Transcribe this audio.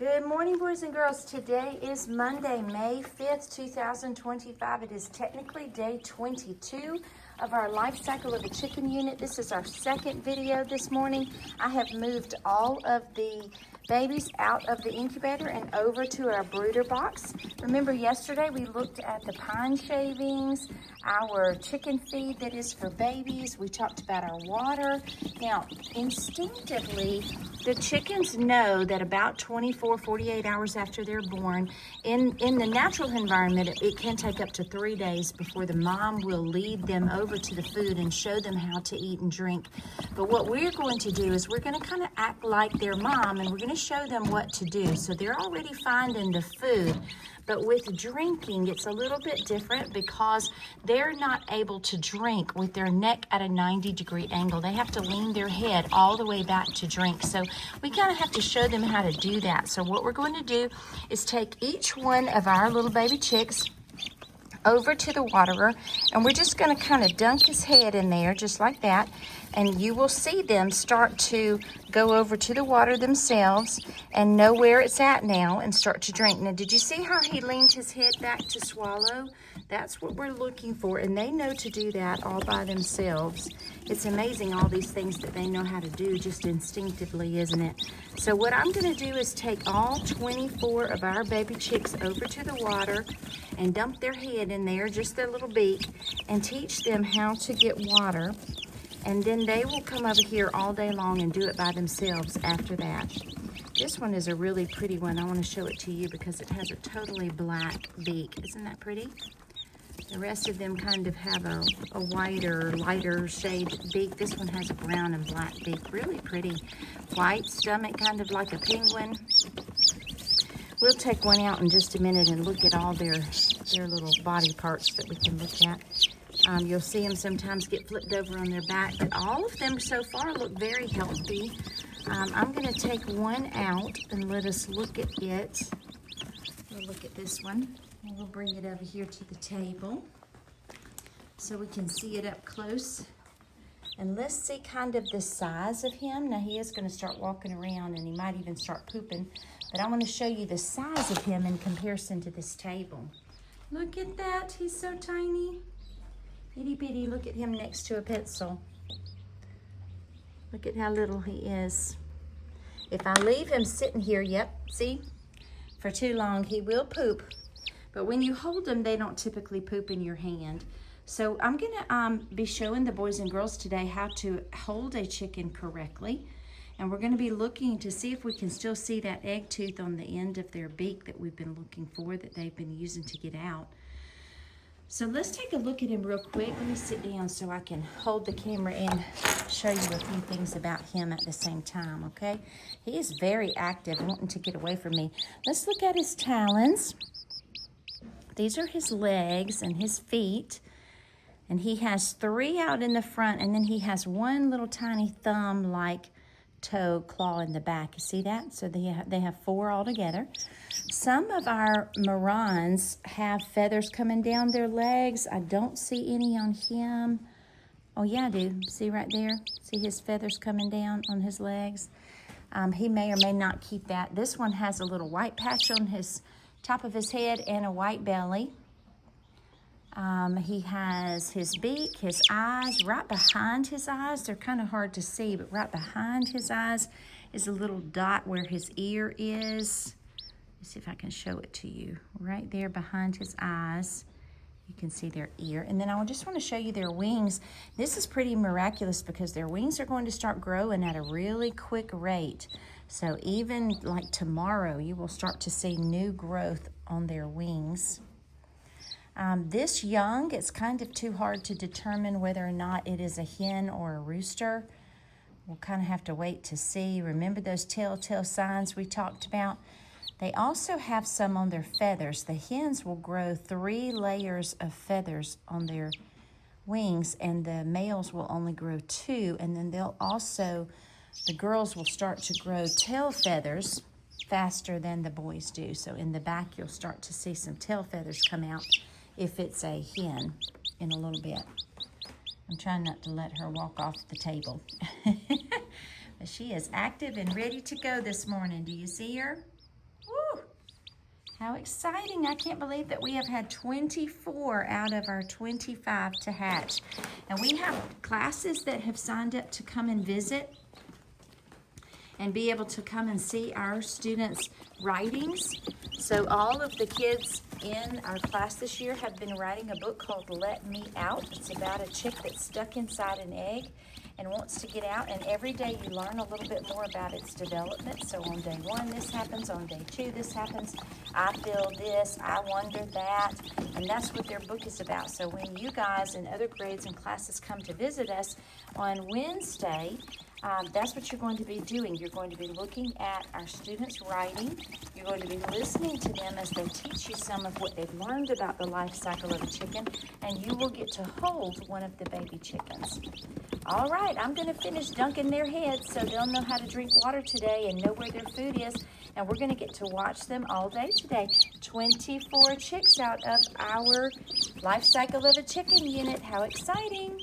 Good morning, boys and girls. Today is Monday, May 5th, 2025. It is technically day 22 of our life cycle of a chicken unit. This is our second video this morning. I have moved all of the babies out of the incubator and over to our brooder box. Remember yesterday we looked at the pine shavings, our chicken feed that is for babies. We talked about our water. Now, instinctively, the chickens know that about 48 hours after they're born, in the natural environment, it can take up to 3 days before the mom will lead them over to the food and show them how to eat and drink. But what we're going to do is we're going to kind of act like their mom, and we're going to show them what to do. So they're already finding the food. But with drinking, it's a little bit different because they're not able to drink with their neck at a 90-degree angle. They have to lean their head all the way back to drink. So we kind of have to show them how to do that. So what we're going to do is take each one of our little baby chicks over to the waterer, and we're just going to kind of dunk his head in there just like that, and you will see them start to go over to the water themselves and know where it's at now and start to drink. Now, did you see how he leaned his head back to swallow? That's what we're looking for, and they know to do that all by themselves. It's amazing all these things that they know how to do just instinctively, isn't it? So what I'm going to do is take all 24 of our baby chicks over to the water and dump their head in there, just their little beak, and teach them how to get water. And then they will come over here all day long and do it by themselves after that. This one is a really pretty one. I want to show it to you because it has a totally black beak. Isn't that pretty? The rest of them kind of have a whiter, lighter shade beak. This one has a brown and black beak. Really pretty. White stomach, kind of like a penguin. We'll take one out in just a minute and look at all their little body parts that we can look at. You'll see them sometimes get flipped over on their back, but all of them so far look very healthy. I'm going to take one out and let us look at it. We'll look at this one, and we'll bring it over here to the table so we can see it up close. And let's see kind of the size of him. Now, he is going to start walking around, and he might even start pooping, but I want to show you the size of him in comparison to this table. Look at that. He's so tiny. Itty bitty. Look at him next to a pencil. Look at how little he is. If I leave him sitting here, yep, see, for too long, he will poop. But when you hold them, they don't typically poop in your hand. So I'm going to be showing the boys and girls today how to hold a chicken correctly. And we're going to be looking to see if we can still see that egg tooth on the end of their beak that we've been looking for, that they've been using to get out. So let's take a look at him real quick. Let me sit down so I can hold the camera and show you a few things about him at the same time, okay? He is very active, wanting to get away from me. Let's look at his talons. These are his legs and his feet. And he has 3 out in the front, and then he has one little tiny thumb-like toe claw in the back. You see that? So they have 4 altogether. Some of our Marans have feathers coming down their legs. I don't see any on him. Oh yeah, I do. See right there? See his feathers coming down on his legs? He may or may not keep that. This one has a little white patch on his top of his head and a white belly. He has his beak, his eyes, right behind his eyes. They're kind of hard to see, but right behind his eyes is a little dot where his ear is. Let's see if I can show it to you. Right there behind his eyes, you can see their ear. And then I just want to show you their wings. This is pretty miraculous because their wings are going to start growing at a really quick rate. So even like tomorrow, you will start to see new growth on their wings. This young, it's kind of too hard to determine whether or not it is a hen or a rooster. We'll kind of have to wait to see. Remember those telltale signs we talked about? They also have some on their feathers. The hens will grow 3 layers of feathers on their wings, and the males will only grow 2. And then the girls will start to grow tail feathers faster than the boys do. So in the back, you'll start to see some tail feathers come out if it's a hen in a little bit. I'm trying not to let her walk off the table. But she is active and ready to go this morning. Do you see her? Woo! How exciting. I can't believe that we have had 24 out of our 25 to hatch. And we have classes that have signed up to come and visit and be able to come and see our students' writings. So all of the kids in our class this year have been writing a book called Let Me Out. It's about a chick that's stuck inside an egg and wants to get out, and every day you learn a little bit more about its development. So on day 1 this happens, on day 2 this happens, I feel this, I wonder that, and that's what their book is about. So when you guys in other grades and classes come to visit us on Wednesday, that's what you're going to be doing. You're going to be looking at our students' writing. You're going to be listening to them as they teach you some of what they've learned about the life cycle of a chicken, and you will get to hold one of the baby chickens. All right, I'm going to finish dunking their heads so they'll know how to drink water today and know where their food is, and we're going to get to watch them all day today. 24 chicks out of our life cycle of a chicken unit. How exciting!